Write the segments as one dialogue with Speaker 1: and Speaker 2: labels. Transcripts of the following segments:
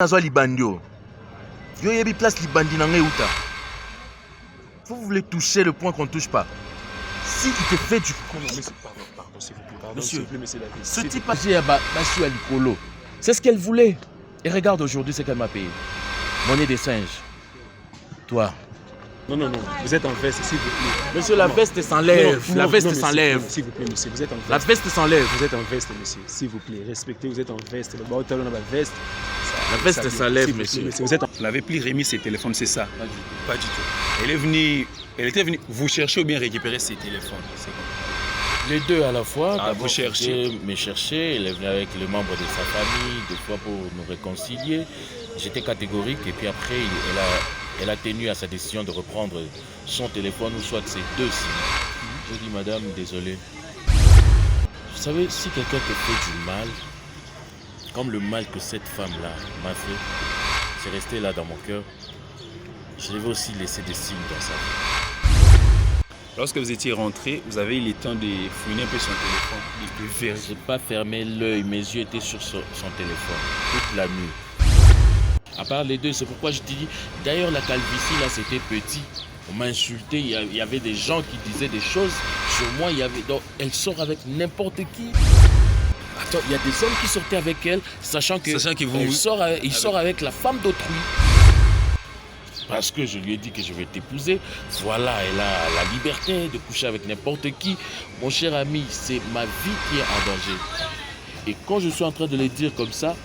Speaker 1: Nazwa libandio. Yo yebi place libandi na ngai uta. Vous voulez toucher le point qu'on ne touche pas. Si il te fait du...
Speaker 2: Pardon, s'il vous plaît. Pardon,
Speaker 1: Monsieur,
Speaker 2: monsieur David.
Speaker 1: ce type a Licolo. C'est ce qu'elle voulait. Et regarde aujourd'hui ce qu'elle m'a payé. Monnaie des singes. Toi.
Speaker 2: Non, vous êtes en veste, s'il vous plaît.
Speaker 1: Monsieur, la veste s'enlève. La veste s'enlève.
Speaker 2: S'il vous plaît, monsieur, vous êtes en veste.
Speaker 1: La veste s'enlève.
Speaker 2: Vous êtes en veste, monsieur, s'il vous plaît. Respectez, vous êtes en veste. Le bas au talon dans la veste.
Speaker 1: La veste s'enlève, monsieur.
Speaker 2: Vous êtes en... Vous n'avez plus remis ses téléphones, c'est ça?
Speaker 3: Pas du tout. Elle était venue vous chercher ou bien récupérer ses téléphones.
Speaker 1: Les deux à la fois.
Speaker 3: Ah, vous cherchez.
Speaker 1: Me chercher. Elle est venue avec les membres de sa famille, des fois pour nous réconcilier. J'étais catégorique et puis après, elle a tenu à sa décision de reprendre son téléphone ou soit ses deux signes. Je dis, madame, désolé. Vous savez, si quelqu'un te fait du mal, comme le mal que cette femme-là m'a fait, c'est resté là dans mon cœur. Je devais aussi laisser des signes dans sa vie.
Speaker 3: Lorsque vous étiez rentré, vous avez eu le temps de fouiner un peu son téléphone.
Speaker 1: Je n'ai pas fermé l'œil, mes yeux étaient sur son téléphone toute la nuit. À part les deux, c'est pourquoi je te dis, d'ailleurs la calvitie là c'était petit. On m'a insulté, il y avait des gens qui disaient des choses sur moi. Donc, elle sort avec n'importe qui. Attends, il y a des hommes qui sortaient avec elle, sachant qu'il sort avec la femme d'autrui. Parce que je lui ai dit que je vais t'épouser. Voilà, elle a la liberté de coucher avec n'importe qui. Mon cher ami, c'est ma vie qui est en danger. Et quand je suis en train de le dire comme ça,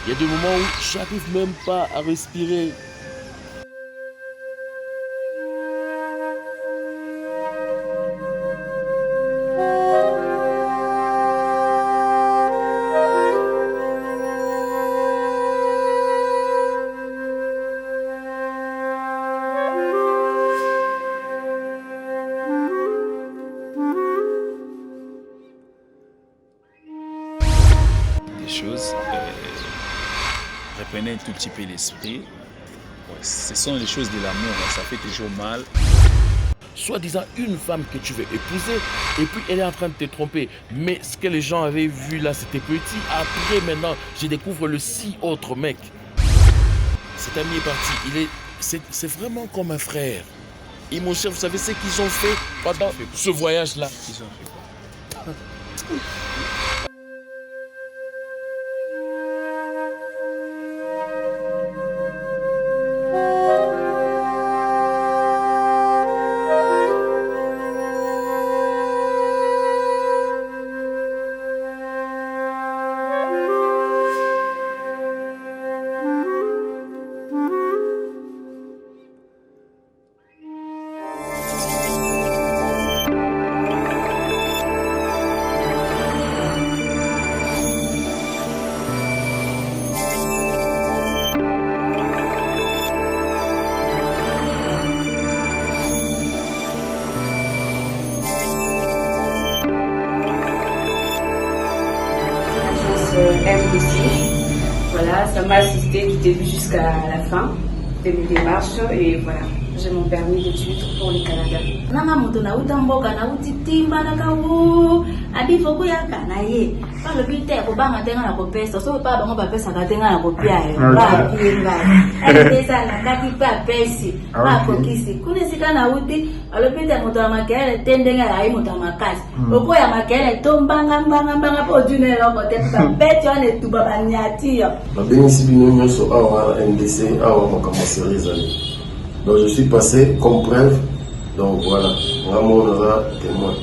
Speaker 1: il y a des moments où je n'arrive même pas à respirer.
Speaker 3: Reprenez un tout petit peu l'esprit. Ouais, ce sont les choses de l'amour, hein, ça fait toujours mal.
Speaker 1: Soi-disant une femme que tu veux épouser et puis elle est en train de te tromper. Mais ce que les gens avaient vu là, c'était petit. Après, maintenant, je découvre le si autre mec. Cet ami est parti. C'est vraiment comme un frère. Et mon cher, vous savez ce qu'ils ont fait pendant ce voyage-là?
Speaker 3: Ils ont fait quoi?
Speaker 4: MDC. Voilà, ça m'a assisté du début jusqu'à la fin de mes démarches et voilà, j'ai mon permis d'études pour le Canada.
Speaker 5: Nanga moto na utamboka na utitimba na kawu abi foku ya kana ye pa le bite ko banga tenga na ko pesa so pa bango ba pesa ka tenga na ko pia e ba kinga ali pesa na kati pa pesi ba ko kisi kune sika na uti alo bite moto na makele tendenga ya moto na makasi oko ya makele to mbanga po dune lo ko te pa peti on tu ba nyati yo
Speaker 6: babengisi bino nyonso awa na NDC awa makambo sérieux ezali. Donc je suis passé comme preuve. Donc voilà, vraiment on aura témoin.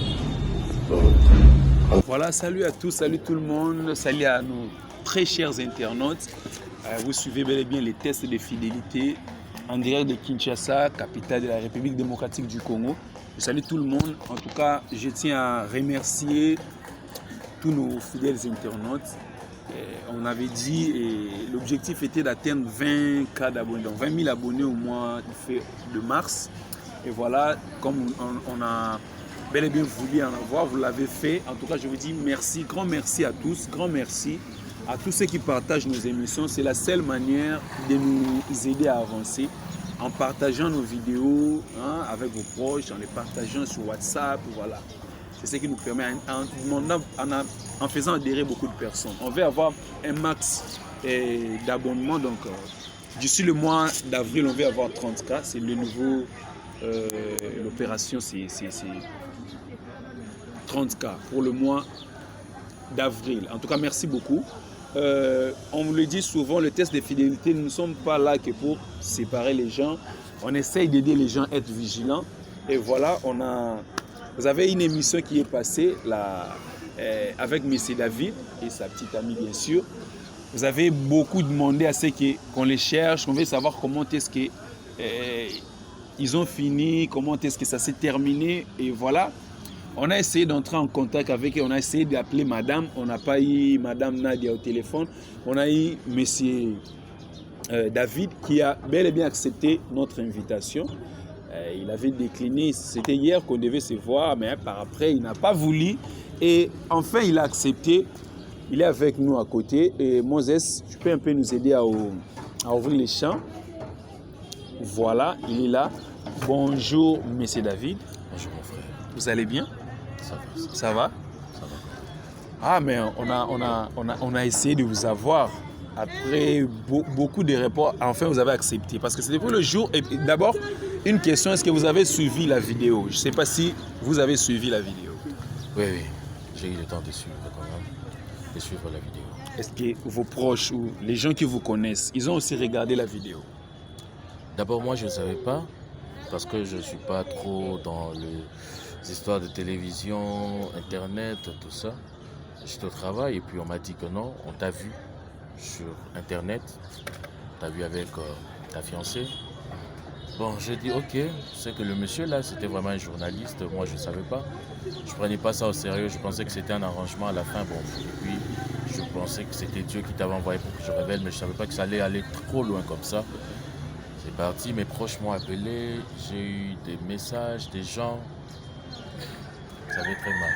Speaker 3: Voilà, salut à tous, salut tout le monde, salut à nos très chers internautes. Vous suivez bel et bien les tests de fidélité en direct de Kinshasa, capitale de la République démocratique du Congo. Je salue tout le monde. En tout cas, je tiens à remercier tous nos fidèles internautes. On avait dit, et l'objectif était d'atteindre 20 cas d'abonnés, donc 20 000 abonnés au mois de mars. Et voilà, comme on a bel et bien voulu en avoir, vous l'avez fait. En tout cas, je vous dis merci, grand merci à tous, grand merci à tous ceux qui partagent nos émissions. C'est la seule manière de nous aider à avancer en partageant nos vidéos avec vos proches, en les partageant sur WhatsApp, voilà. C'est ce qui nous permet, en faisant adhérer beaucoup de personnes. On veut avoir un max d'abonnements. Donc, d'ici le mois d'avril, on va avoir 30K. C'est le nouveau. L'opération, c'est 30K pour le mois d'avril. En tout cas, merci beaucoup. On vous le dit souvent, le test de fidélité, nous ne sommes pas là que pour séparer les gens. On essaye d'aider les gens à être vigilants. Et voilà, vous avez une émission qui est passée là, avec M. David et sa petite amie, bien sûr. Vous avez beaucoup demandé à ceux qu'on les cherche, qu'on veut savoir comment est-ce qu'ils ont fini, comment est-ce que ça s'est terminé. Et voilà. On a essayé d'entrer en contact avec eux, on a essayé d'appeler madame, on n'a pas eu madame Nadia au téléphone, on a eu monsieur David qui a bel et bien accepté notre invitation. Il avait décliné, c'était hier qu'on devait se voir, mais par après il n'a pas voulu et enfin il a accepté, il est avec nous à côté. Et Moses, tu peux un peu nous aider à ouvrir les champs. Voilà, il est là. Bonjour monsieur David.
Speaker 1: Bonjour mon frère.
Speaker 3: Vous allez bien? Ça va? Ah, mais on a essayé de vous avoir. Après beaucoup de réponses, enfin vous avez accepté. Parce que c'était pour le jour. Et d'abord, une question, est-ce que vous avez suivi la vidéo? Je ne sais pas si vous avez suivi la vidéo.
Speaker 1: Oui, j'ai eu le temps de suivre quand même, de suivre la vidéo.
Speaker 3: Est-ce que vos proches ou les gens qui vous connaissent, ils ont aussi regardé la vidéo?
Speaker 1: D'abord, moi je ne savais pas, parce que je ne suis pas trop dans les histoires de télévision, internet, tout ça. J'étais au travail et puis on m'a dit que non, on t'a vu sur internet, t'as vu avec ta fiancée. Bon, j'ai dit ok, c'est que le monsieur là, c'était vraiment un journaliste, moi je ne savais pas. Je prenais pas ça au sérieux, je pensais que c'était un arrangement à la fin. Bon, et puis je pensais que c'était Dieu qui t'avait envoyé pour que je révèle, mais je ne savais pas que ça allait aller trop loin comme ça. C'est parti, mes proches m'ont appelé, j'ai eu des messages, des gens. Ça avait très mal.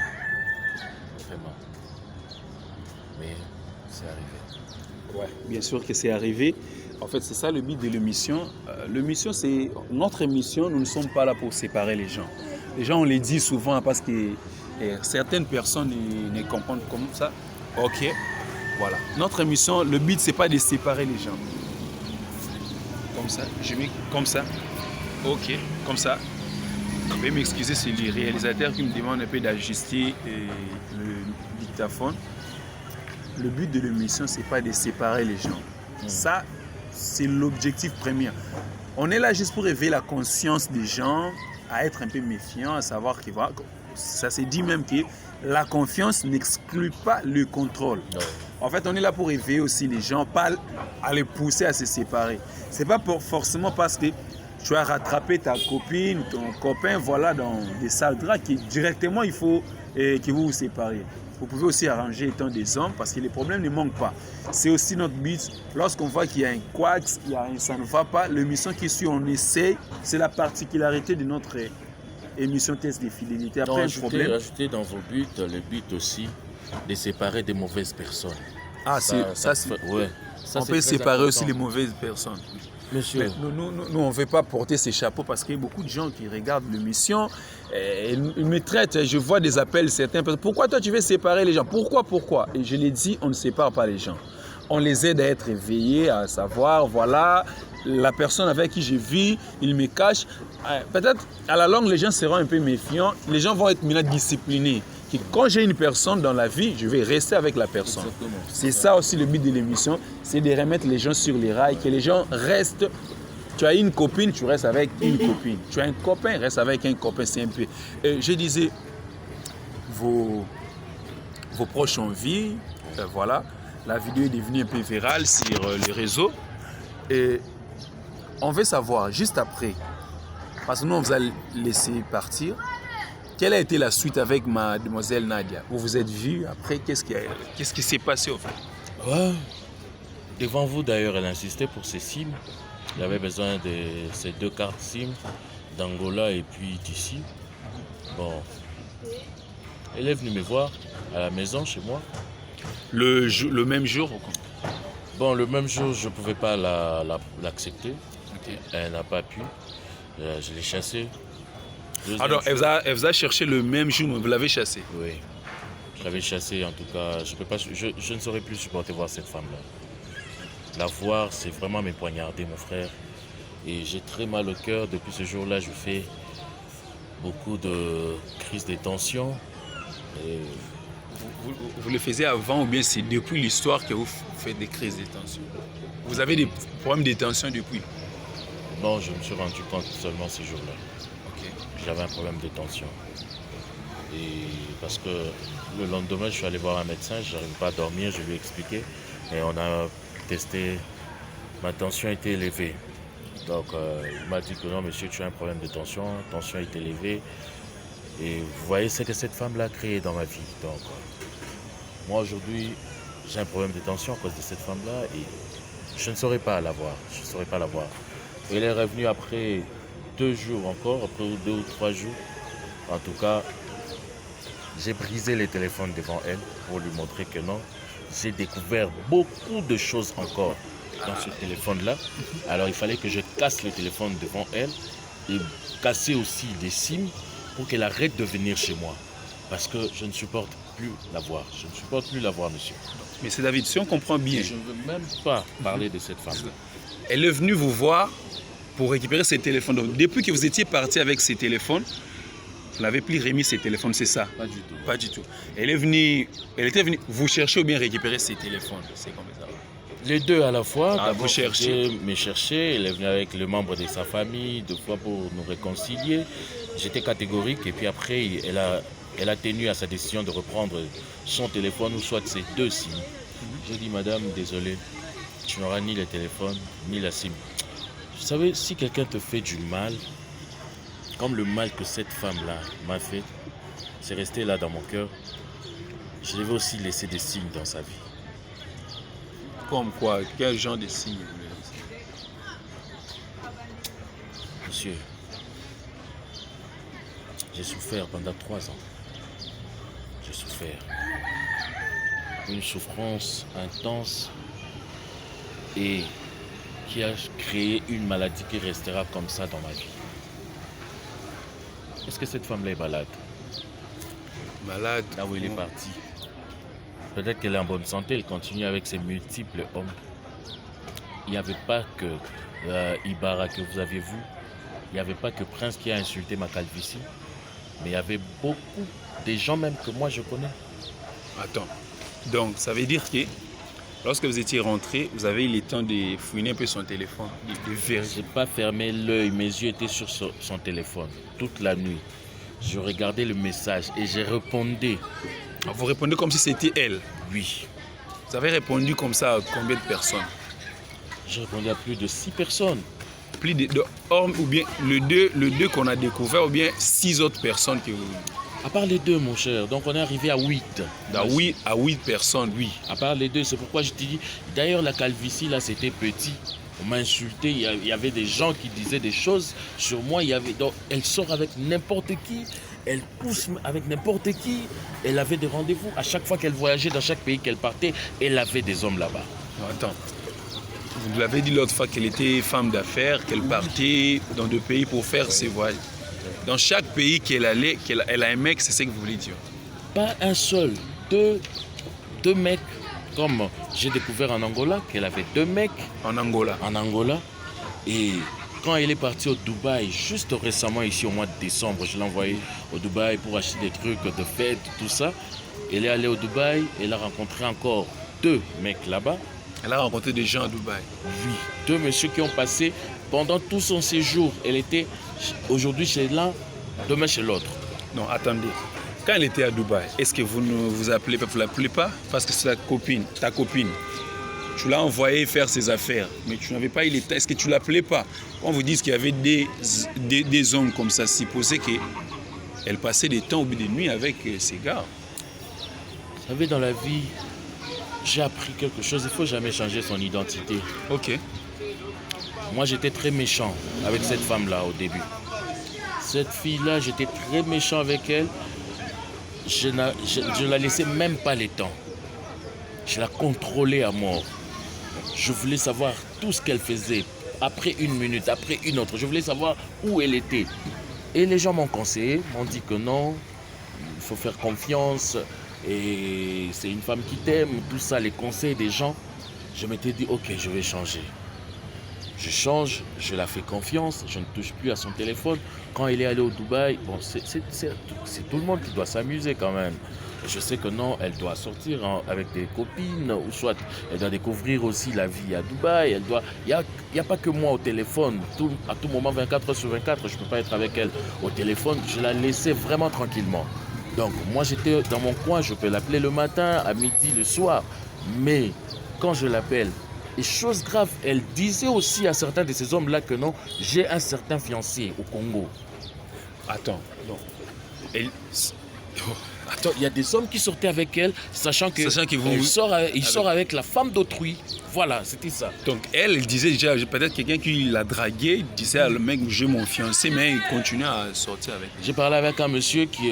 Speaker 1: Très mal. Mais c'est arrivé.
Speaker 3: Ouais, bien sûr que c'est arrivé. En fait, c'est ça le but de l'émission. L'émission, c'est notre émission. Nous ne sommes pas là pour séparer les gens. Les gens, on les dit souvent parce que certaines personnes ne comprennent comme ça. Ok, voilà. Notre émission, le but, c'est pas de séparer les gens. Comme ça, je mets comme ça. Ok, comme ça. Veuillez m'excuser, c'est le réalisateur qui me demande un peu d'ajuster le dictaphone. Le but de l'émission, c'est pas de séparer les gens. Ça, c'est l'objectif premier. On est là juste pour éveiller la conscience des gens, à être un peu méfiants, à savoir que voilà, ça se dit même que la confiance n'exclut pas le contrôle. En fait, on est là pour éveiller aussi les gens, pas à les pousser à se séparer. C'est pas forcément parce que tu as rattrapé ta copine, ton copain, voilà, dans des sales draps, qui directement il faut que vous vous séparez. Vous pouvez aussi arranger étant des hommes parce que les problèmes ne manquent pas. C'est aussi notre but. Lorsqu'on voit qu'il y a un couac, ça ne va pas, l'émission qui suit, on essaie. C'est la particularité de notre émission test de fidélité. Après, un problème.
Speaker 1: Ajouter dans vos buts, le but aussi de séparer des mauvaises personnes.
Speaker 3: Ah,
Speaker 1: ouais.
Speaker 3: On peut séparer aussi les mauvaises personnes.
Speaker 1: Monsieur.
Speaker 3: Nous, on ne veut pas porter ces chapeaux parce qu'il y a beaucoup de gens qui regardent l'émission. Ils me traitent, je vois des appels, certains. Pourquoi toi tu veux séparer les gens? Pourquoi? Et je l'ai dit, on ne sépare pas les gens. On les aide à être éveillés, à savoir, voilà, la personne avec qui je vis, il me cache. Peut-être à la longue, les gens seront un peu méfiants. Les gens vont être maintenant disciplinés. Que quand j'ai une personne dans la vie, je vais rester avec la personne. C'est ça aussi le but de l'émission, c'est de remettre les gens sur les rails, que les gens restent. Tu as une copine, tu restes avec une copine. Tu as un copain, reste avec un copain. C'est un peu. Je disais, vos proches ont vie, voilà. La vidéo est devenue un peu virale sur les réseaux. Et on veut savoir, juste après, parce que nous on vous a laissé partir, quelle a été la suite avec mademoiselle Nadia? Vous vous êtes vus après, qu'est-ce qui s'est passé au fait?
Speaker 1: Ouais. Devant vous d'ailleurs, elle insistait pour ses SIM. Elle avait besoin de ces 2 cartes SIM d'Angola et puis d'ici. Bon. Elle est venue me voir à la maison chez moi.
Speaker 3: Le même jour?
Speaker 1: Bon, le même jour, je ne pouvais pas l'accepter. Okay. Elle n'a pas pu. Je l'ai chassée.
Speaker 3: Alors, elle vous a cherché le même jour, mais vous l'avez chassée?
Speaker 1: Oui. Je l'avais chassée, en tout cas. Je ne saurais plus supporter voir cette femme-là. La voir, c'est vraiment me poignarder, mon frère. Et j'ai très mal au cœur. Depuis ce jour-là, je fais beaucoup de crises de tension. Et
Speaker 3: Vous le faisiez avant ou bien c'est depuis l'histoire que vous faites des crises de tension? Vous avez des problèmes de tension depuis?
Speaker 1: non, je me suis rendu compte seulement ce jour-là.
Speaker 3: Ok.
Speaker 1: J'avais un problème de tension. Et parce que le lendemain, je suis allé voir un médecin, je n'arrivais pas à dormir, je lui ai expliqué. Et on a testé, ma tension était élevée. Donc il m'a dit que non, monsieur, tu as un problème de tension est élevée. Et vous voyez ce que cette femme-là a créé dans ma vie. Donc moi aujourd'hui, j'ai un problème de tension à cause de cette femme-là et je ne saurais pas la voir. Je ne saurais pas la voir. Elle est revenue après 2 jours encore, après 2 ou 3 jours. En tout cas, j'ai brisé les téléphones devant elle pour lui montrer que non. J'ai découvert beaucoup de choses encore dans ce téléphone-là. Alors il fallait que je casse le téléphone devant elle et casser aussi des SIM pour qu'elle arrête de venir chez moi. Parce que je ne supporte plus la voir. Je ne supporte plus la voir, monsieur.
Speaker 3: Mais c'est David, si on comprend bien,
Speaker 1: Je ne veux même pas parler de cette femme.
Speaker 3: elle est venue vous voir pour récupérer ses téléphones. Donc, depuis que vous étiez parti avec ses téléphones, vous n'avez plus remis ses téléphones, c'est ça?
Speaker 1: Pas du tout.
Speaker 3: Pas du tout. Elle était venue vous chercher ou bien récupérer ses téléphones? C'est comme ça.
Speaker 1: Les deux à la fois.
Speaker 3: Ah, vous cherchez.
Speaker 1: Me chercher. Elle est venue avec le membre de sa famille, 2 fois pour nous réconcilier. J'étais catégorique et puis après, elle a tenu à sa décision de reprendre son téléphone ou soit ses 2 SIM. J'ai dit, madame, désolé, tu n'auras ni le téléphone ni la SIM. Vous savez, si quelqu'un te fait du mal, comme le mal que cette femme-là m'a fait, c'est resté là dans mon cœur. Je devais aussi laisser des signes dans sa vie.
Speaker 3: Comme quoi? Quel genre de signes vous voulez laisser?
Speaker 1: Monsieur, j'ai souffert pendant 3 ans. J'ai souffert. Une souffrance intense et qui a créé une maladie qui restera comme ça dans ma vie. Est-ce que cette femme-là est malade?
Speaker 3: Malade?
Speaker 1: Là où elle est partie. Peut-être qu'elle est en bonne santé, elle continue avec ses multiples hommes. Il n'y avait pas que Ibarra que vous avez vu. Il n'y avait pas que Prince qui a insulté ma calvitie. Mais il y avait beaucoup des gens même que moi je connais.
Speaker 3: Attends. Donc, ça veut dire que lorsque vous étiez rentré, vous avez eu le temps de fouiner un peu son téléphone, de
Speaker 1: Je
Speaker 3: vérifier.
Speaker 1: n'ai pas fermé l'œil, mes yeux étaient sur son téléphone toute la nuit. Je regardais le message et j'ai répondu.
Speaker 3: Vous répondez comme si c'était elle.
Speaker 1: Oui.
Speaker 3: Vous avez répondu comme ça à combien de personnes?
Speaker 1: J'ai répondu à plus de 6 personnes.
Speaker 3: Plus de hommes ou bien le 2 qu'on a découvert ou bien 6 autres personnes que vous...
Speaker 1: À part les 2, mon cher, donc on est arrivé à 8.
Speaker 3: À 8 personnes, oui.
Speaker 1: À part les 2, c'est pourquoi je te dis. D'ailleurs, la calvitie, là, c'était petit. On m'a insulté, il y avait des gens qui disaient des choses sur moi. Donc, elle sort avec n'importe qui, elle pousse avec n'importe qui. Elle avait des rendez-vous. À chaque fois qu'elle voyageait dans chaque pays qu'elle partait, elle avait des hommes là-bas.
Speaker 3: Non, attends. Vous l'avez dit l'autre fois qu'elle était femme d'affaires, qu'elle partait dans 2 pays pour faire ses voyages. Dans chaque pays qu'elle allait, elle a un mec, c'est ce que vous voulez dire?
Speaker 1: Pas un seul, deux mecs. Comme j'ai découvert en Angola qu'elle avait 2 mecs.
Speaker 3: En Angola.
Speaker 1: En Angola. Et quand elle est partie au Dubaï, juste récemment ici au mois de décembre, je l'ai envoyée au Dubaï pour acheter des trucs de fête, tout ça. Elle est allée au Dubaï, elle a rencontré encore 2 mecs là-bas.
Speaker 3: Elle a rencontré des gens à Dubaï.
Speaker 1: Oui, 2 messieurs qui ont passé pendant tout son séjour. Elle était aujourd'hui chez l'un, demain chez l'autre.
Speaker 3: Non, attendez. Quand elle était à Dubaï, est-ce que vous ne vous appelez pas? Vous ne l'appelez pas? Parce que c'est ta copine. Tu l'as envoyée faire ses affaires, mais tu n'avais pas eu le temps. Est-ce que tu ne l'appelais pas? Quand vous dites qu'il y avait des hommes comme ça, supposez qu'elle passait des temps au bout de nuit avec ces gars.
Speaker 1: Vous savez, dans la vie, j'ai appris quelque chose. Il ne faut jamais changer son identité.
Speaker 3: Ok.
Speaker 1: Moi, j'étais très méchant avec cette femme-là au début. Cette fille-là, j'étais très méchant avec elle. Je ne la laissais même pas le temps. Je la contrôlais à mort. Je voulais savoir tout ce qu'elle faisait. Après 1 minute, après une autre. Je voulais savoir où elle était. Et les gens m'ont conseillé, m'ont dit que non, il faut faire confiance. Et c'est une femme qui t'aime. Tout ça, les conseils des gens. je m'étais dit, ok, je vais changer. Je change, je la fais confiance, je ne touche plus à son téléphone. Quand il est allé au Dubaï, bon, c'est tout le monde qui doit s'amuser quand même. Je sais que non, elle doit sortir avec des copines, ou soit elle doit découvrir aussi la vie à Dubaï. Il n'y a pas que moi au téléphone. À tout moment, 24 heures sur 24, je ne peux pas être avec elle au téléphone. Je la laissais vraiment tranquillement. Donc moi, j'étais dans mon coin, je peux l'appeler le matin, à midi, le soir. Mais quand je l'appelle, et chose grave, elle disait aussi à certains de ces hommes-là que non, j'ai un certain fiancé au Congo.
Speaker 3: Attends, non.
Speaker 1: Attends, il y a des hommes qui sortaient avec elle, sachant que il sort avec la femme d'autrui. Voilà, c'était ça.
Speaker 3: Donc elle disait déjà, peut-être quelqu'un qui l'a dragué, disait à le mec, j'ai mon fiancé, mais il continue à sortir avec lui.
Speaker 1: J'ai parlé avec un monsieur qui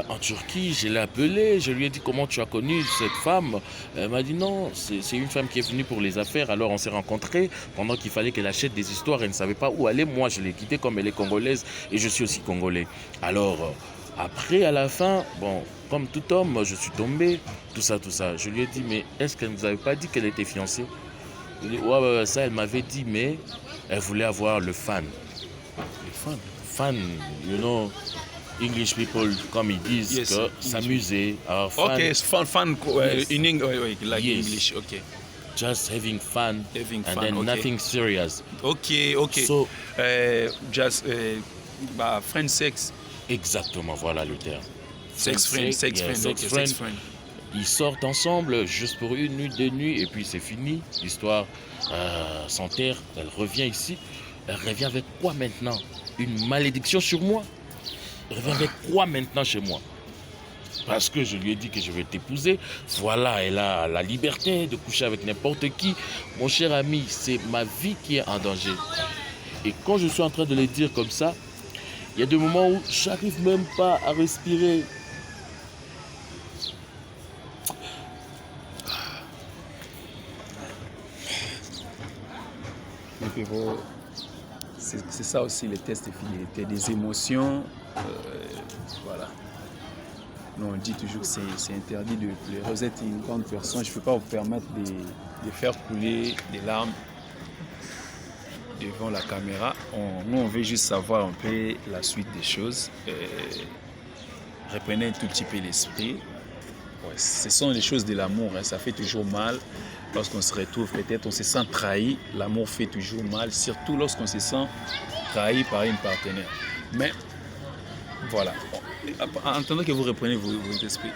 Speaker 1: en Turquie, je l'ai appelé, je lui ai dit comment tu as connu cette femme. Elle m'a dit non, c'est une femme qui est venue pour les affaires, alors on s'est rencontrés pendant qu'il fallait qu'elle achète des histoires, elle ne savait pas où aller. Moi je l'ai quittée comme elle est congolaise et je suis aussi congolais. Alors après à la fin, bon, comme tout homme, je suis tombé, tout ça. Je lui ai dit mais est-ce qu'elle ne vous avait pas dit qu'elle était fiancée? Il dit ouais, ça elle m'avait dit, mais elle voulait avoir le fan. Le fan, you know, English people, comme ils disent,
Speaker 3: Yes,
Speaker 1: que s'amuser.
Speaker 3: Ok, fun,
Speaker 1: Yes.
Speaker 3: in English, like
Speaker 1: Yes.
Speaker 3: English, ok.
Speaker 1: Just having fun,
Speaker 3: Having
Speaker 1: and
Speaker 3: fun,
Speaker 1: then
Speaker 3: okay.
Speaker 1: nothing serious.
Speaker 3: Ok.
Speaker 1: So,
Speaker 3: Just, friend sex.
Speaker 1: exactement, voilà le terme.
Speaker 3: Sex friend.
Speaker 1: Ils sortent ensemble juste pour une nuit, 2 nuits, et puis c'est fini. L'histoire s'enterre, elle revient ici. Elle revient avec quoi maintenant? Une malédiction sur moi? Elle revient avec quoi maintenant chez moi? Parce que je lui ai dit que je vais t'épouser. Voilà, elle a la liberté de coucher avec n'importe qui. Mon cher ami, c'est ma vie qui est en danger. Et quand je suis en train de le dire comme ça, il y a des moments où j'arrive même pas à respirer.
Speaker 3: C'est ça aussi les tests de fidélité, des émotions, voilà. Non, on dit toujours que c'est interdit de pleurer. Vous êtes une grande personne, je ne peux pas vous permettre de faire couler des larmes devant la caméra. Nous, on veut juste savoir un peu la suite des choses. Reprenez un tout petit peu l'esprit. Ouais, ce sont les choses de l'amour, hein. Ça fait toujours mal. Lorsqu'on se retrouve, peut-être on se sent trahi. L'amour fait toujours mal, surtout lorsqu'on se sent trahi par une partenaire. Mais voilà. En attendant que vous reprenez votre esprit,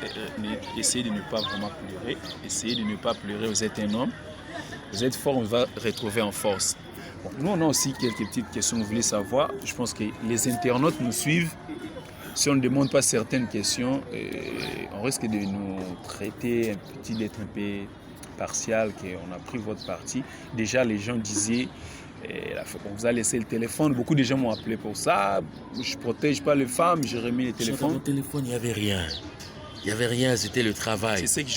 Speaker 3: essayez de ne pas vraiment pleurer. Essayez de ne pas pleurer. Vous êtes un homme. Vous êtes fort, on va retrouver en force. Bon, nous, on a aussi quelques petites questions que vous voulez savoir. Je pense que les internautes nous suivent. Si on ne demande pas certaines questions, on risque de nous traiter d'être un peu partial, qu'on a pris votre parti. Déjà, les gens disaient, on vous a laissé le téléphone. Beaucoup de gens m'ont appelé pour ça. Je ne protège pas les femmes, j'ai remis le téléphone.
Speaker 1: Sur mon téléphone, il n'y avait rien. Il n'y avait rien, c'était le travail.
Speaker 3: C'est ça que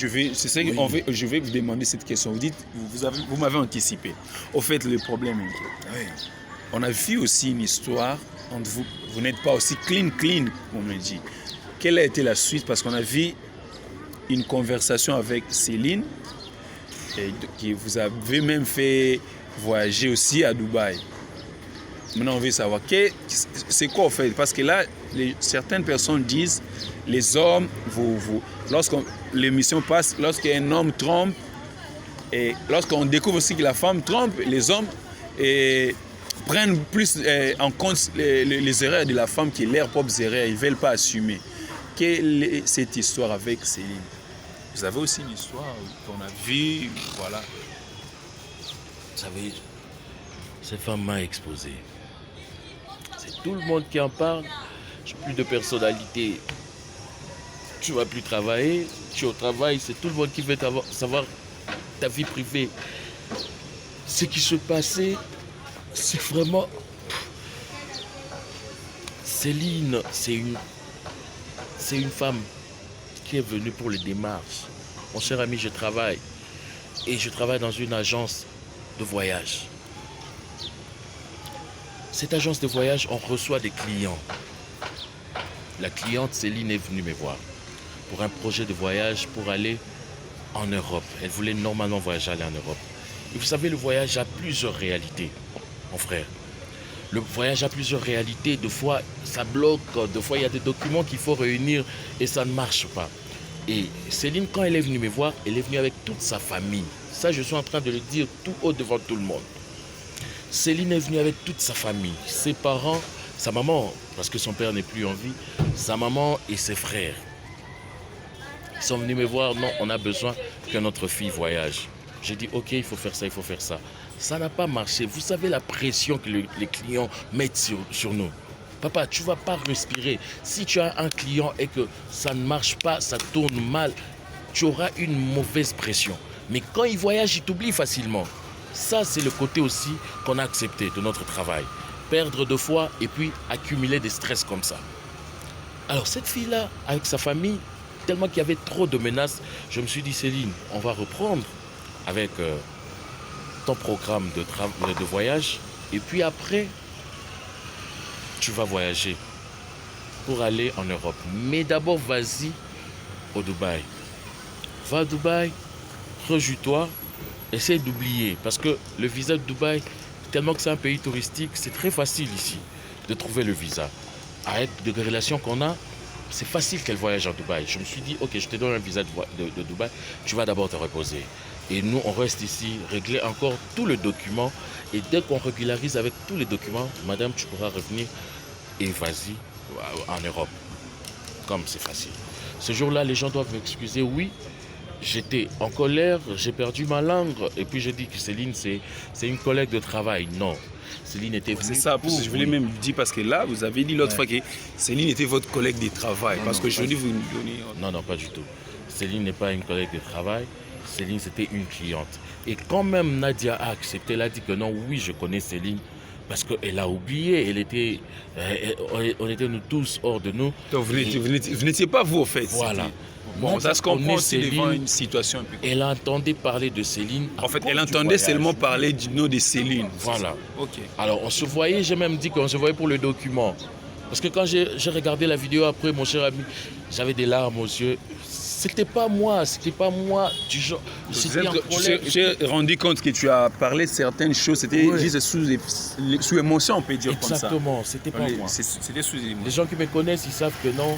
Speaker 3: je vais vous demander cette question. Vous dites, vous m'avez anticipé. Au fait, le problème est que on a vu aussi une histoire entre vous. Vous n'êtes pas aussi clean, on me dit. Quelle a été la suite? Parce qu'on a vu une conversation avec Céline, qui vous avez même fait voyager aussi à Dubaï. Maintenant, on veut savoir, c'est quoi en fait? Parce que là, certaines personnes disent, les hommes, lorsque l'émission passe, lorsqu'un homme trompe, et lorsqu'on découvre aussi que la femme trompe, les hommes prennent plus en compte les erreurs de la femme qui sont leurs propres erreurs, ils ne veulent pas assumer. Quelle est cette histoire avec Céline? Vous avez aussi une histoire qu'on a vue, voilà.
Speaker 1: Vous savez, cette femme m'a exposé. C'est tout le monde qui en parle. Je n'ai plus de personnalité. Tu ne vas plus travailler. Tu es au travail. C'est tout le monde qui veut savoir ta vie privée. Ce qui se passait, c'est vraiment... Céline, c'est une femme qui est venue pour les démarches. Mon cher ami, je travaille. Et je travaille dans une agence de voyage. Cette agence de voyage, on reçoit des clients. La cliente Céline est venue me voir pour un projet de voyage pour aller en Europe. Elle voulait normalement voyager, aller en Europe. Et vous savez, le voyage a plusieurs réalités, mon frère. Le voyage a plusieurs réalités. Des fois, ça bloque. Des fois, il y a des documents qu'il faut réunir et ça ne marche pas. Et Céline, quand elle est venue me voir, elle est venue avec toute sa famille. Ça, je suis en train de le dire tout haut devant tout le monde. Céline est venue avec toute sa famille, ses parents, sa maman, parce que son père n'est plus en vie, sa maman et ses frères. Ils sont venus me voir, non, on a besoin que notre fille voyage. J'ai dit, ok, il faut faire ça, il faut faire ça. Ça n'a pas marché. Vous savez la pression que les clients mettent sur nous. Papa, tu ne vas pas respirer. Si tu as un client et que ça ne marche pas, ça tourne mal, tu auras une mauvaise pression. Mais quand il voyage, il t'oublie facilement. Ça, c'est le côté aussi qu'on a accepté de notre travail. Perdre 2 fois et puis accumuler des stress comme ça. Alors cette fille-là, avec sa famille, tellement qu'il y avait trop de menaces, je me suis dit, Céline, on va reprendre avec ton programme de voyage. Et puis après, tu vas voyager pour aller en Europe. Mais d'abord, vas-y au Dubaï. Va à Dubaï, rejouis-toi, essaye d'oublier. Parce que le visa de Dubaï, tellement que c'est un pays touristique, c'est très facile ici de trouver le visa. Avec des relations qu'on a, c'est facile qu'elle voyage en Dubaï. Je me suis dit, ok, je te donne un visa de Dubaï, tu vas d'abord te reposer. Et nous, on reste ici, régler encore tout le document. Et dès qu'on régularise avec tous les documents, madame, tu pourras revenir et vas-y en Europe. Comme c'est facile. Ce jour-là, les gens doivent m'excuser. Oui, j'étais en colère, j'ai perdu ma langue. Et puis je dis que Céline, c'est une collègue de travail. Non. Céline était venue.
Speaker 3: C'est ça, parce que je voulais même dire, parce que là, vous avez dit l'autre fois que Céline était votre collègue de travail. Parce que je dis, vous nous donnez.
Speaker 1: Non, pas du tout. Céline n'est pas une collègue de travail. Céline, c'était une cliente. Et quand même Nadia a accepté, elle a dit que non, oui, je connais Céline, parce qu'elle a oublié, on était nous tous hors de nous.
Speaker 3: Donc vous n'étiez pas vous, au fait.
Speaker 1: Voilà.
Speaker 3: Bon, ça se comprend aussi devant une situation un peu.
Speaker 1: Elle entendait parler de Céline.
Speaker 3: En fait, elle entendait seulement parler du nom de Céline.
Speaker 1: Voilà.
Speaker 3: Ok.
Speaker 1: Alors, on se voyait, j'ai même dit qu'on se voyait pour le document. Parce que quand j'ai regardé la vidéo après, mon cher ami, j'avais des larmes aux yeux. C'était pas moi. Du genre,
Speaker 3: j'ai rendu compte que tu as parlé de certaines choses, c'était juste sous émotion, on peut dire.
Speaker 1: Exactement,
Speaker 3: comme ça.
Speaker 1: c'était pas moi.
Speaker 3: C'était sous émotion.
Speaker 1: Les gens qui me connaissent, ils savent que non,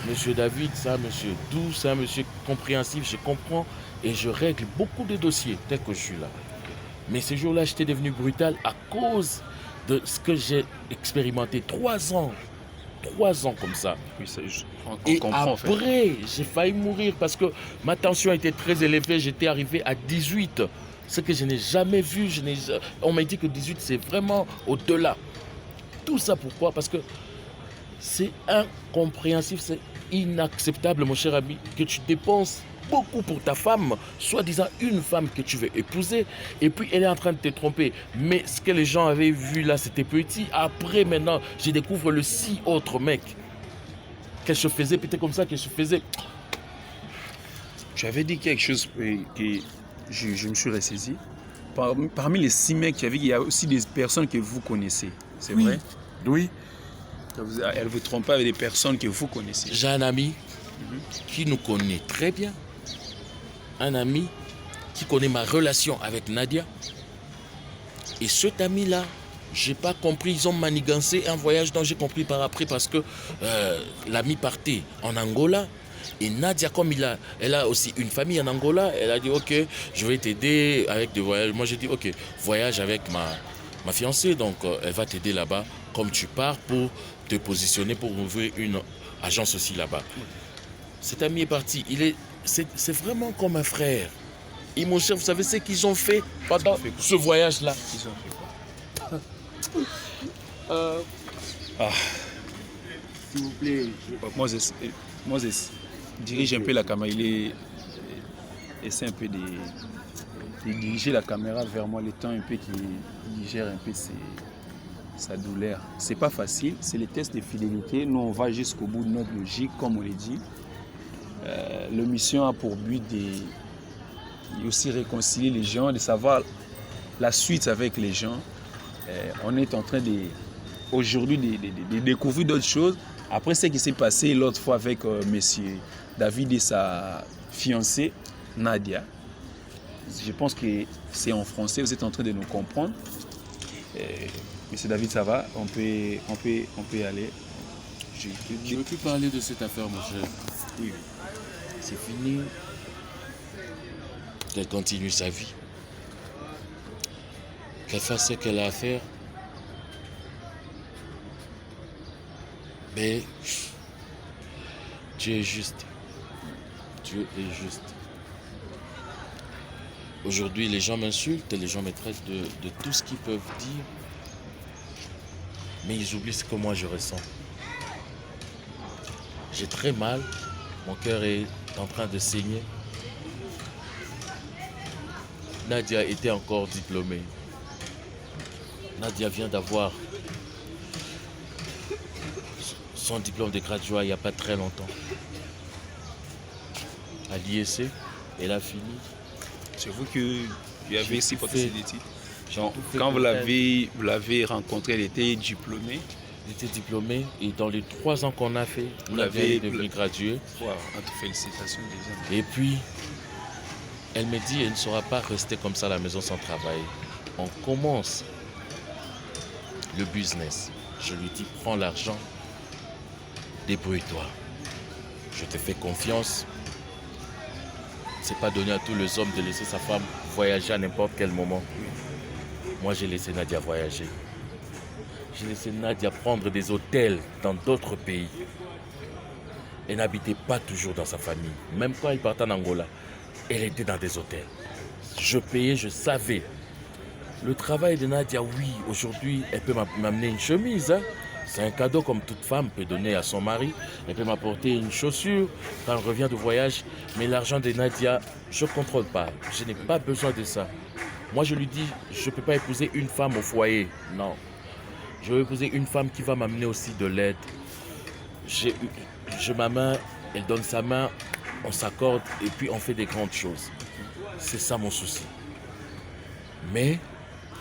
Speaker 1: monsieur David, c'est un monsieur doux, c'est un monsieur compréhensif, je comprends et je règle beaucoup de dossiers tel que je suis là. Mais ce jour-là, j'étais devenu brutal à cause de ce que j'ai expérimenté. 3 ans comme ça.
Speaker 3: Oui, ça
Speaker 1: et comprend, après, en fait. J'ai failli mourir parce que ma tension était très élevée. J'étais arrivé à 18, ce que je n'ai jamais vu. On m'a dit que 18, c'est vraiment au-delà. Tout ça pourquoi? Parce que c'est incompréhensible, c'est inacceptable, mon cher ami, que tu dépenses beaucoup pour ta femme, soi-disant une femme que tu veux épouser, et puis elle est en train de te tromper. Mais ce que les gens avaient vu là, c'était petit. Après, maintenant, je découvre le 6 autres mecs qu'elle se faisait, peut-être comme ça qu'elle se faisait.
Speaker 3: Tu avais dit quelque chose que je me suis ressaisi. Parmi les 6 mecs, il y a aussi des personnes que vous connaissez, c'est vrai?
Speaker 1: Oui.
Speaker 3: Elle vous trompe pas avec des personnes que vous connaissez.
Speaker 1: J'ai un ami qui nous connaît très bien. Un ami qui connaît ma relation avec Nadia. Et cet ami-là, je n'ai pas compris. Ils ont manigancé un voyage dont j'ai compris par après parce que l'ami partait en Angola. Et Nadia, comme elle a aussi une famille en Angola, elle a dit ok, je vais t'aider avec des voyages. Moi j'ai dit ok, voyage avec ma fiancée, donc elle va t'aider là-bas comme tu pars pour te positionner pour ouvrir une agence aussi là-bas. Cet ami est parti. C'est vraiment comme un frère. Et mon cher, vous savez ce qu'ils ont fait pendant ce voyage-là?
Speaker 3: Ils ont fait quoi?
Speaker 2: S'il vous plaît.
Speaker 3: Moi, je dirige un peu la caméra. Il essaie un peu de diriger la caméra vers moi, le temps un peu qu'il digère un peu sa douleur. C'est pas facile, c'est les tests de fidélité. Nous, on va jusqu'au bout de notre logique, comme on l'a dit. La mission a pour but de aussi réconcilier les gens, de savoir la suite avec les gens. On est en train aujourd'hui de découvrir d'autres choses. Après ce qui s'est passé l'autre fois avec monsieur David et sa fiancée Nadia, Je pense que c'est en français, vous êtes en train de nous comprendre. Monsieur David, ça va? On peut y aller.
Speaker 1: Je ne veux plus parler de cette affaire, mon cher.
Speaker 3: Oui.
Speaker 1: C'est fini. Qu'elle continue sa vie. Qu'elle fasse ce qu'elle a à faire. Mais Dieu est juste. Dieu est juste. Aujourd'hui, les gens m'insultent, les gens me traitent de tout ce qu'ils peuvent dire. Mais ils oublient ce que moi je ressens. J'ai très mal. Mon cœur est en train de saigner. Nadia était encore diplômée. Nadia vient d'avoir son diplôme de graduat il n'y a pas très longtemps. À l'IEC, elle a fini.
Speaker 3: C'est vous qui avez ici porté
Speaker 1: fait-
Speaker 3: ces titres. Genre, quand vous l'avez rencontrée, elle était diplômée.
Speaker 1: Elle était diplômée et dans les 3 ans qu'on a fait,
Speaker 3: Vous
Speaker 1: Nadia
Speaker 3: l'avez-
Speaker 1: est devenue graduée.
Speaker 3: Wow, félicitations déjà.
Speaker 1: Et puis, elle me dit, elle ne saura pas rester comme ça à la maison sans travail. On commence le business. Je lui dis, prends l'argent, débrouille-toi. Je te fais confiance. C'est pas donné à tous les hommes de laisser sa femme voyager à n'importe quel moment. Moi, j'ai laissé Nadia voyager. J'ai laissé Nadia prendre des hôtels dans d'autres pays. Elle n'habitait pas toujours dans sa famille. Même quand elle partait en Angola, elle était dans des hôtels. Je payais, je savais. Le travail de Nadia, oui, aujourd'hui, elle peut m'amener une chemise. Hein. C'est un cadeau comme toute femme peut donner à son mari. Elle peut m'apporter une chaussure quand elle revient de voyage. Mais l'argent de Nadia, je ne contrôle pas. Je n'ai pas besoin de ça. Moi, je lui dis, je ne peux pas épouser une femme au foyer. Non. Je veux épouser une femme qui va m'amener aussi de l'aide. Je ma main, elle donne sa main, on s'accorde et puis on fait des grandes choses. C'est ça mon souci. Mais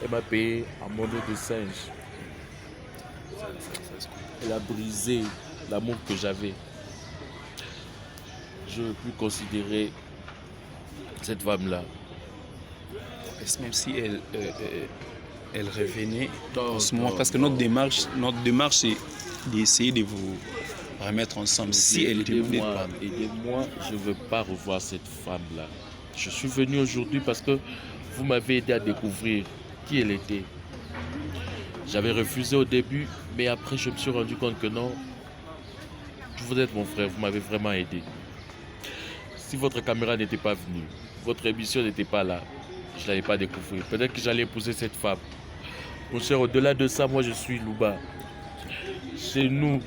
Speaker 1: elle m'a payé en monnaie de singe. Elle a brisé l'amour que j'avais. Je ne veux plus considérer cette femme-là.
Speaker 3: Est-ce même si elle revenait
Speaker 1: Non,
Speaker 3: en ce moment?
Speaker 1: non,
Speaker 3: Parce que
Speaker 1: non.
Speaker 3: notre démarche, c'est d'essayer de vous remettre ensemble. Si elle était venue de
Speaker 1: Aidez-moi,
Speaker 3: parler.
Speaker 1: aidez-moi, je ne veux pas revoir cette femme-là. Je suis venu aujourd'hui parce que vous m'avez aidé à découvrir qui elle était. J'avais refusé au début, mais après je me suis rendu compte que non, vous êtes mon frère, vous m'avez vraiment aidé. Si votre caméra n'était pas venue, votre émission n'était pas là, je n'allais pas découvrir. Peut-être que j'allais épouser cette femme. Mon cher, au-delà de ça, moi je suis Louba. Chez nous,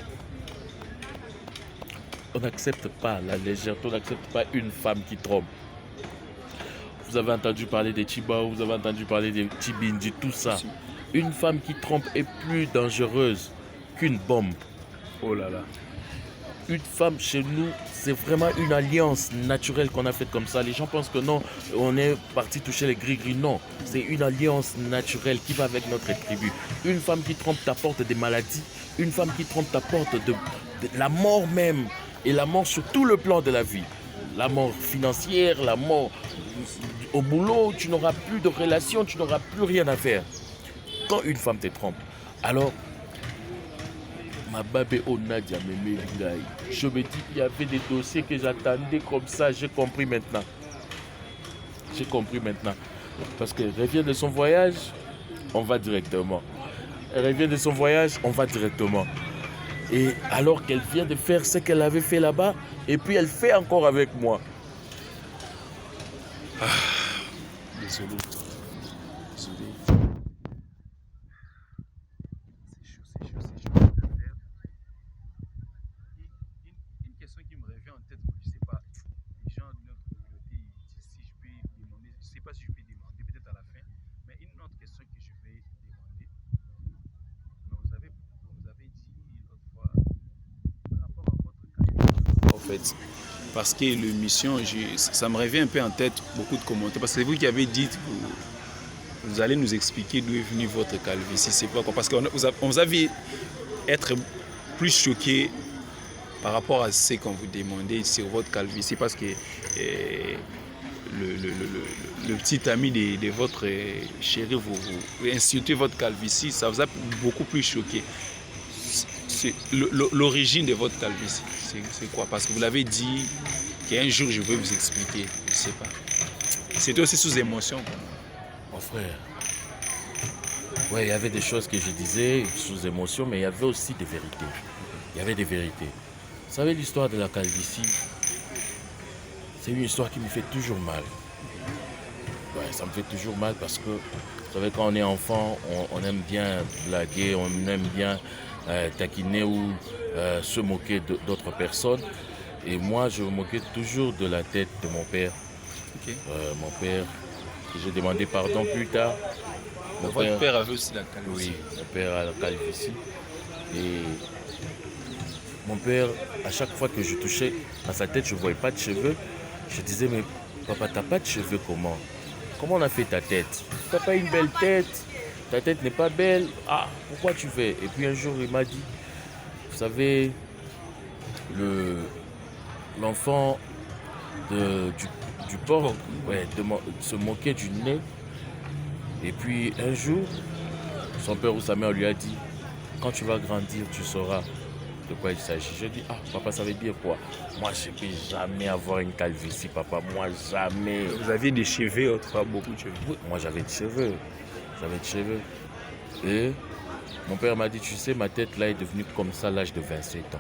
Speaker 1: on n'accepte pas la légèreté, on n'accepte pas une femme qui trompe. Vous avez entendu parler des Chibao, vous avez entendu parler des Chibindi, tout ça. Une femme qui trompe est plus dangereuse qu'une bombe.
Speaker 3: Oh là là.
Speaker 1: Une femme chez nous, c'est vraiment une alliance naturelle qu'on a faite comme ça. Les gens pensent que non, on est parti toucher les gris-gris. Non, c'est une alliance naturelle qui va avec notre tribu. Une femme qui trompe t'apporte des maladies. Une femme qui trompe t'apporte de la mort même. Et la mort sur tout le plan de la vie. La mort financière, la mort au boulot, tu n'auras plus de relations, tu n'auras plus rien à faire. Quand une femme te trompe, alors ma babé au Nadia me met. Je me dis qu'il y avait des dossiers que j'attendais comme ça, j'ai compris maintenant. J'ai compris maintenant. Parce qu'elle revient de son voyage, on va directement. Elle revient de son voyage, on va directement. Et alors qu'elle vient de faire ce qu'elle avait fait là-bas, et puis elle fait encore avec moi.
Speaker 3: Désolé. Désolé. C'est chaud. Une question qui me revient en tête, je ne sais pas, les gens de notre communauté, si je peux demander, je ne sais pas si je peux demander, peut-être à la fin, mais une autre question que je vais demander. Vous avez dit l'autre fois, par rapport à votre carrière, en fait, parce que l'émission, ça me revient un peu en tête, beaucoup de commentaires, parce que c'est vous qui avez dit que vous allez nous expliquer d'où est venue votre calvitie, c'est pas quoi, parce qu'on vous avez être plus choqué par rapport à ce qu'on vous demandait sur votre calvitie, parce que le petit ami de votre chérie vous insulter votre calvitie, ça vous a beaucoup plus choqué. L'origine de votre calvitie, c'est quoi? Parce que vous l'avez dit qu'un jour je vais vous expliquer, je ne sais pas. C'était aussi sous émotion.
Speaker 1: Mon frère, ouais, il y avait des choses que je disais sous émotion, mais il y avait aussi des vérités. Il y avait des vérités. Vous savez, l'histoire de la calvitie, c'est une histoire qui me fait toujours mal. Ouais, ça me fait toujours mal parce que, vous savez, quand on est enfant, on aime bien blaguer, on aime bien taquiner ou se moquer d'autres personnes. Et moi, je me moquais toujours de la tête de mon père.
Speaker 3: Okay.
Speaker 1: Mon père, j'ai demandé pardon plus tard.
Speaker 3: Votre père avait aussi la calvitie.
Speaker 1: Oui, mon père a la calvitie. Et mon père, à chaque fois que je touchais à sa tête, je ne voyais pas de cheveux. Je disais, mais papa, t'as pas de cheveux comment? Comment on a fait ta tête? T'as pas une belle tête? Ta tête n'est pas belle. Ah, pourquoi tu fais? Et puis un jour, il m'a dit, vous savez, l'enfant du porc, ouais, se moquait du nez. Et puis un jour, son père ou sa mère lui a dit, quand tu vas grandir, tu sauras de quoi il s'agit. Je dis, ah papa, ça veut dire quoi? Moi, je ne peux jamais avoir une calvitie, papa. Moi, jamais.
Speaker 3: Vous aviez des cheveux, autrefois, beaucoup de cheveux.
Speaker 1: Oui, moi, j'avais des cheveux. Et mon père m'a dit, tu sais, ma tête là est devenue comme ça à l'âge de 27 ans.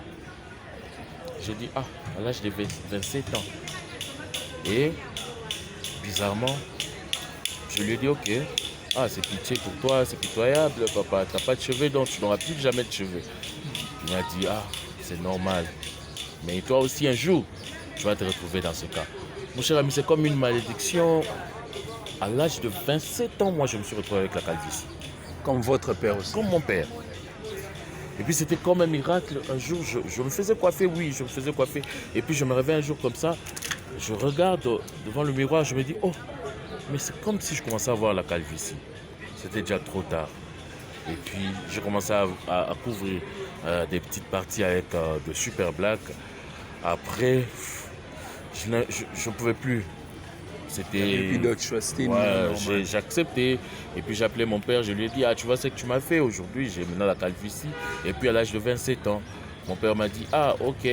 Speaker 1: J'ai dit, ah, à l'âge de 27 ans. Et bizarrement, je lui ai dit, ok, ah, c'est pitié pour toi, c'est pitoyable, papa, t'as pas de cheveux, donc tu n'auras plus jamais de cheveux. Il m'a dit, ah, c'est normal. Mais toi aussi, un jour, tu vas te retrouver dans ce cas. Mon cher ami, c'est comme une malédiction. À l'âge de 27 ans, moi, je me suis retrouvé avec la calvitie.
Speaker 3: Comme votre père aussi.
Speaker 1: Comme mon père. Et puis, c'était comme un miracle. Un jour, je me faisais coiffer, oui, je me faisais coiffer. Et puis, je me réveille un jour comme ça. Je regarde devant le miroir, je me dis, oh, mais c'est comme si je commençais à voir la calvitie. C'était déjà trop tard. Et puis, j'ai commencé à couvrir des petites parties avec de super black. Après, je ne pouvais plus. C'était. Ouais, j'ai accepté. Et puis, j'ai appelé mon père. Je lui ai dit, ah, tu vois ce que tu m'as fait aujourd'hui. J'ai maintenant la calvitie. Et puis, à l'âge de 27 ans, mon père m'a dit, ah, ok,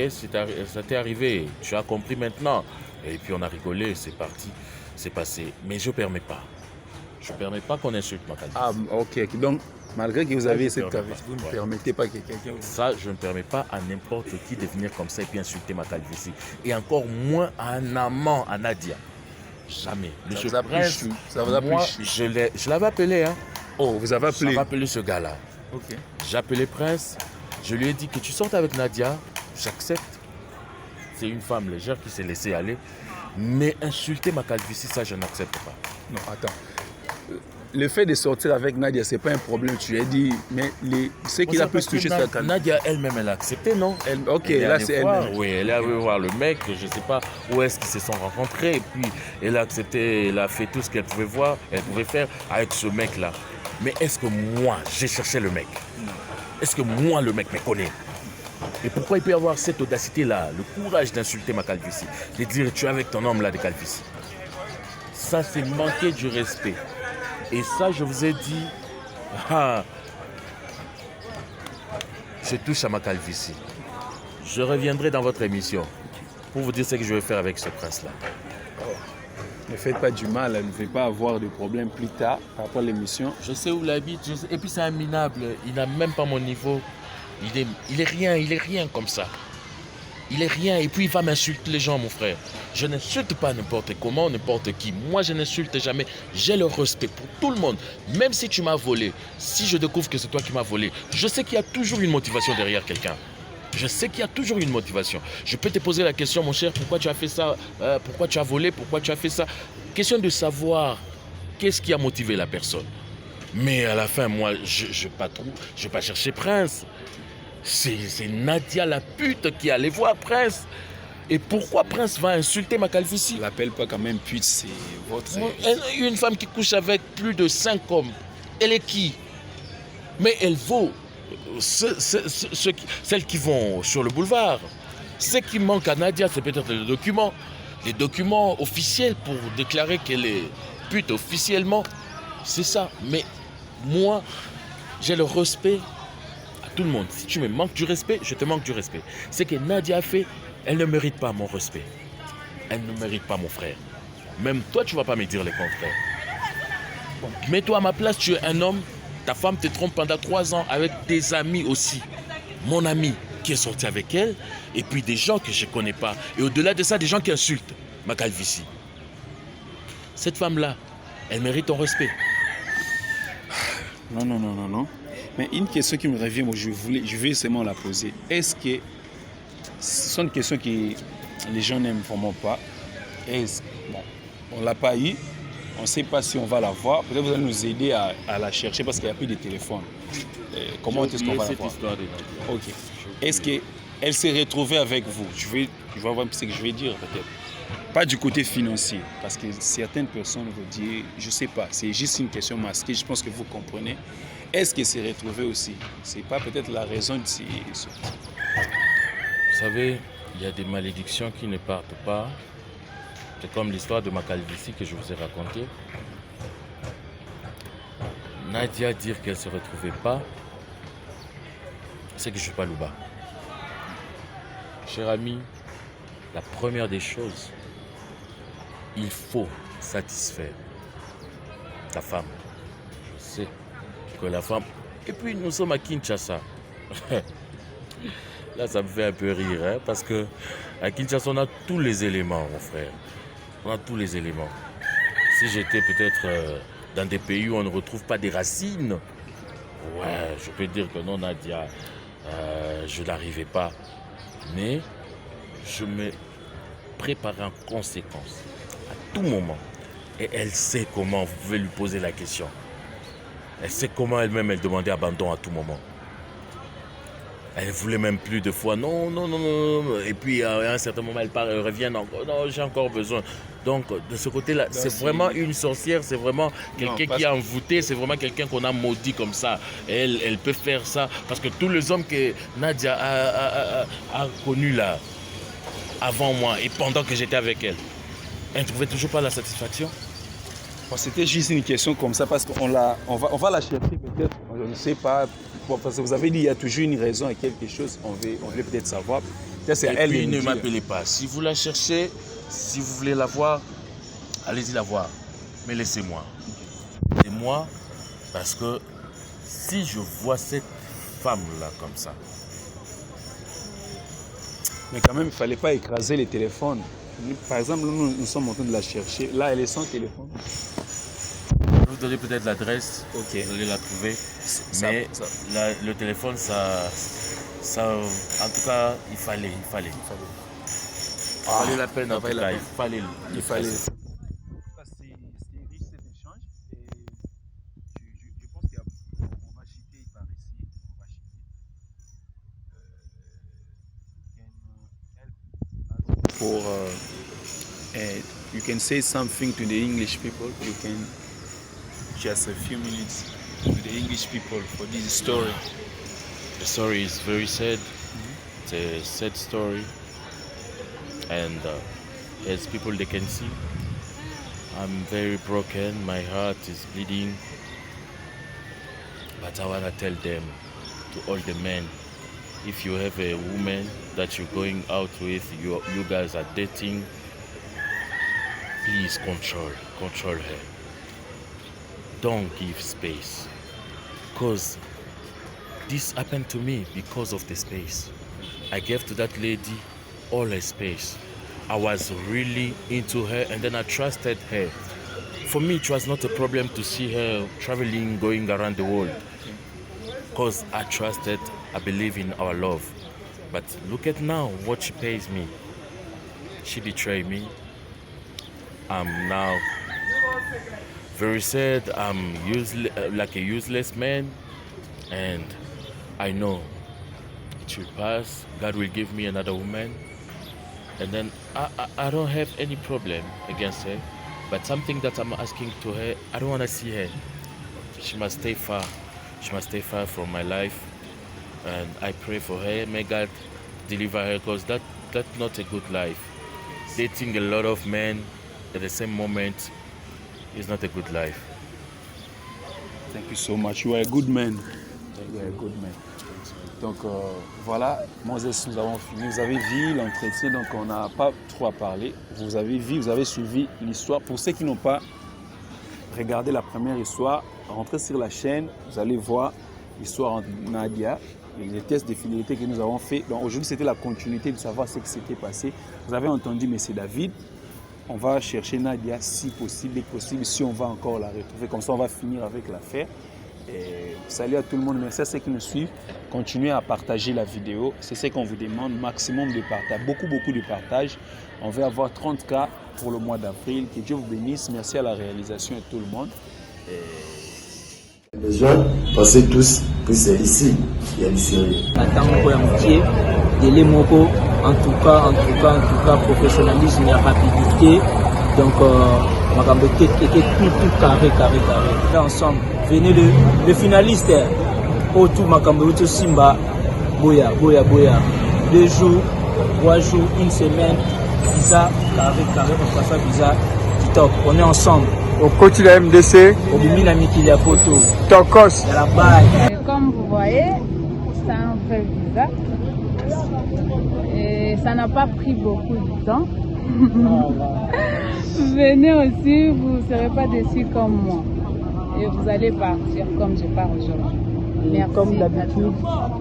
Speaker 1: ça t'est arrivé. Tu as compris maintenant. Et puis, on a rigolé. C'est parti. C'est passé. Mais je ne permets pas. Je ne permets pas qu'on insulte ma calvitie.
Speaker 3: Ah, ok. Donc, malgré que vous avez cette calvitie, vous ne permettez pas que quelqu'un...
Speaker 1: Ça, je ne permets pas à n'importe qui de venir comme ça et puis insulter ma calvitie. Et encore moins à un amant, à Nadia. Jamais. Monsieur Prince,
Speaker 3: ça vous a
Speaker 1: moi, je l'avais appelé. Hein.
Speaker 3: Oh, vous avez appelé?
Speaker 1: J'avais appelé ce gars-là.
Speaker 3: Ok.
Speaker 1: J'ai appelé Prince. Je lui ai dit que tu sortes avec Nadia. J'accepte. C'est une femme légère qui s'est laissée aller. Mais insulter ma calvitie, ça, je n'accepte pas.
Speaker 3: Non, attends. Le fait de sortir avec Nadia, ce n'est pas un problème, tu lui as dit, mais ce qu'il a pu se toucher, c'est la
Speaker 1: Nadia elle-même, elle a accepté, non?
Speaker 3: Ok, là c'est elle-même.
Speaker 1: Oui, elle est allée voir le mec, je ne sais pas où est-ce qu'ils se sont rencontrés, et puis elle a accepté, elle a fait tout ce qu'elle pouvait voir, elle pouvait faire avec ce mec-là. Mais est-ce que moi, j'ai cherché le mec? Non. Est-ce que moi, le mec me connaît? Et pourquoi il peut y avoir cette audacité-là, le courage d'insulter ma calvitie, de dire tu es avec ton homme là de calvitie? Ça, c'est manquer du respect. Et ça, je vous ai dit, je touche à ma calvitie. Je reviendrai dans votre émission pour vous dire ce que je vais faire avec ce prince-là.
Speaker 3: Oh. Ne faites pas du mal, ne faites pas avoir de problème plus tard par rapport à l'émission.
Speaker 1: Je sais où il habite, et puis c'est un minable, il n'a même pas mon niveau. Il est rien comme ça. Il est rien, et puis il va m'insulter les gens, mon frère. Je n'insulte pas n'importe comment, n'importe qui. Moi, je n'insulte jamais. J'ai le respect pour tout le monde. Même si tu m'as volé, si je découvre que c'est toi qui m'as volé, je sais qu'il y a toujours une motivation derrière quelqu'un. Je sais qu'il y a toujours une motivation. Je peux te poser la question, mon cher, pourquoi tu as fait ça? Pourquoi tu as volé? Pourquoi tu as fait ça? Question de savoir qu'est-ce qui a motivé la personne. Mais à la fin, moi, je ne vais pas chercher Prince. C'est Nadia la pute qui allait voir Prince. Et pourquoi Prince va insulter ma calvitie?
Speaker 3: Je l'appelle pas quand même pute, c'est votre...
Speaker 1: Une femme qui couche avec plus de 5 hommes, elle est qui? Mais elle vaut celles qui vont sur le boulevard. Ce qui manque à Nadia, c'est peut-être le document. les documents officiels pour déclarer qu'elle est pute officiellement. C'est ça. Mais moi, j'ai le respect à tout le monde. Si tu me manques du respect, je te manque du respect. Ce que Nadia a fait, elle ne mérite pas mon respect. Elle ne mérite pas mon frère. Même toi, tu ne vas pas me dire le contraire. Bon, mets-toi à ma place, tu es un homme. Ta femme te trompe pendant 3 ans avec des amis aussi. Mon ami qui est sorti avec elle, et puis des gens que je ne connais pas. Et au-delà de ça, des gens qui insultent ma calvitie. Cette femme-là, elle mérite ton respect.
Speaker 3: Non. Mais une question qui me revient, moi, je vais seulement la poser. Est-ce que ce sont des questions que les gens n'aiment vraiment pas? Bon, on ne l'a pas eu. On ne sait pas si on va la voir. Peut-être vous allez nous aider à la chercher parce qu'il n'y a plus de téléphone. Comment est-ce qu'on va la voir? Ok. Est-ce qu'elle s'est retrouvée avec vous? Je vais voir ce que je vais dire peut-être. Pas du côté financier, parce que certaines personnes vont dire, je ne sais pas, c'est juste une question masquée, je pense que vous comprenez. Est-ce qu'elle s'est retrouvée aussi? Ce n'est pas peut-être la raison de ces...
Speaker 1: Vous savez, il y a des malédictions qui ne partent pas. C'est comme l'histoire de ma calvitie que je vous ai racontée. Nadia dire qu'elle ne se retrouvait pas, c'est que je ne suis pas Louba. Cher ami, la première des choses, il faut satisfaire ta femme. Je sais que la femme... Et puis nous sommes à Kinshasa. Là, ça me fait un peu rire, hein, parce que à Kinshasa, on a tous les éléments, mon frère. On a tous les éléments. Si j'étais peut-être dans des pays où on ne retrouve pas des racines, ouais, je peux dire que non, Nadia, je n'arrivais pas. Mais je me prépare en conséquence à tout moment. Et elle sait comment, vous pouvez lui poser la question. Elle sait comment elle-même, elle demandait abandon à tout moment. Elle voulait même plus de fois, non. Et puis à un certain moment, elle part, elle revient encore, non, j'ai encore besoin. Donc de ce côté-là, c'est vraiment une sorcière, c'est vraiment quelqu'un qui est envoûté, c'est vraiment quelqu'un qu'on a maudit comme ça. Elle peut faire ça, parce que tous les hommes que Nadia a connus là, avant moi et pendant que j'étais avec elle, elle ne trouvait toujours pas la satisfaction.
Speaker 3: Bon, c'était juste une question comme ça, parce qu'on va la chercher peut-être, je ne sais pas. Parce que vous avez dit qu'il y a toujours une raison à quelque chose, on veut peut-être savoir.
Speaker 1: Et elle puis ne m'appelez pas. Si vous la cherchez, si vous voulez la voir, allez-y la voir. Mais laissez-moi. Laissez-moi, parce que si je vois cette femme-là comme ça...
Speaker 3: Mais quand même, il ne fallait pas écraser les téléphones. Par exemple, nous sommes en train de la chercher. Là, elle est sans téléphone.
Speaker 1: Je vais vous donner peut-être l'adresse,
Speaker 3: okay.
Speaker 1: Vous allez la trouver. Mais le téléphone, ça, en tout cas, il fallait. Il fallait la peine, en tout cas, il fallait.
Speaker 3: C'est riche cet échange. Et je pense qu'on va chuter par ici. For you can say something to the English people. You can just a few minutes to the English people for this story.
Speaker 1: The story is very sad. It's a sad story, and as people they can see, I'm very broken. My heart is bleeding, but I wanna tell them, to all the men, if you have a woman that you're going out with, you guys are dating, please control her. Don't give space, because this happened to me because of the space. I gave to that lady all her space. I was really into her, and then I trusted her. For me, it was not a problem to see her traveling, going around the world, because I trusted, I believe in our love. But look at now what she pays me. She betrayed me. I'm now very sad. I'm like a useless man, and I know it will pass. God will give me another woman, and then I don't have any problem against her. But something that I'm asking to her, I don't want to see her. She must stay far. She must stay far from my life, and I pray for her. May God deliver her, because that's not a good life. dating a lot of men at the same moment is not a good life.
Speaker 3: Thank you so much. You are a good man. You are a good man. Donc voilà, Moses, nous avons fini. Vous avez vu l'entretien, donc on n'a pas trop à parler. Vous avez vu, vous avez suivi l'histoire. Pour ceux qui n'ont pas regardé la première histoire, rentrez sur la chaîne, vous allez voir l'histoire entre Nadia et les tests de fidélité que nous avons fait. Donc aujourd'hui, c'était la continuité de savoir ce qui s'était passé. Vous avez entendu, mais c'est David. On va chercher Nadia si possible, dès que possible, si on va encore la retrouver. Comme ça, on va finir avec l'affaire. Et salut à tout le monde, merci à ceux qui nous suivent. Continuez à partager la vidéo. C'est ce qu'on vous demande, maximum de partage, beaucoup de partage. On va avoir 30K pour le mois d'avril. Que Dieu vous bénisse. Merci à la réalisation et tout le monde.
Speaker 6: Les gens, passez tous, puis c'est ici, il y a du sérieux.
Speaker 7: En tout cas, professionnalisme et rapidité. Donc, tout carré. Là, ensemble, venez le finaliste. Autour Makambo, Simba, Boya. 2 jours, 3 jours, 1 semaine, visa, carré, on passe à visa, top. On est ensemble.
Speaker 8: Au coach de la MDC,
Speaker 7: au Bimina Mikilia Poto,
Speaker 8: Tokos,
Speaker 7: la baille.
Speaker 9: Comme vous voyez, c'est un vrai visa. Et ça n'a pas pris beaucoup de temps. Venez aussi, vous ne serez pas déçus comme moi. Et vous allez partir comme je pars aujourd'hui. Merci.
Speaker 8: Comme d'habitude,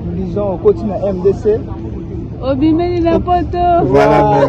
Speaker 8: nous disons au coach de la MDC,
Speaker 9: au Bimina Poto.
Speaker 8: Voilà.